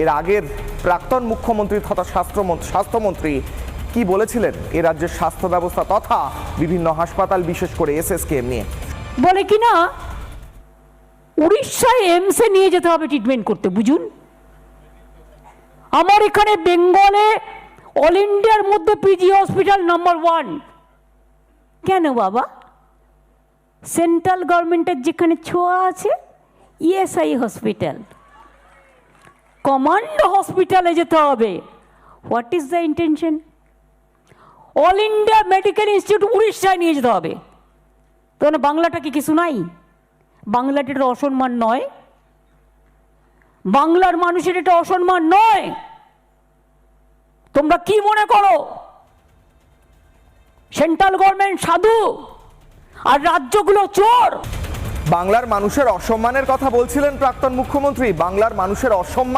এর আগের প্রাক্তন মুখ্যমন্ত্রী তথা স্বাস্থ্যমন্ত্রী কি বলেছিলেন এ রাজ্যের স্বাস্থ্য ব্যবস্থা তথা বিভিন্ন হাসপাতাল, বিশেষ করে এসএসকেএম নিয়ে? বলে কি না উড়িষ্যায় এমসে নিয়ে যেতে হবে ট্রিটমেন্ট করতে। বুঝুন, আমার এখানে বেঙ্গলে অল ইন্ডিয়ার মধ্যে পিজি হসপিটাল নাম্বার 1। কেন বাবা? সেন্ট্রাল গভর্নমেন্টের যেখানে ছোঁয়া আছে, ইএসআই হসপিটাল, কমান্ড হসপিটালে যেতে হবে। What is the intention? All India medical institute উড়িষ্যায় নিয়ে যেতে হবে। তাহলে বাংলাটা কি কিছু নাই? বাংলাটা এটা অসম্মান নয়? বাংলার মানুষের এটা অসম্মান নয়? তোমরা কি মনে করো সেন্ট্রাল গভর্নমেন্ট সাধু আর রাজ্যগুলো চোর? বাংলার মানুষের অসম্মানের কথা বলছিলেন প্রাক্তন মুখ্যমন্ত্রী। বাংলার মানুষের অসম্মান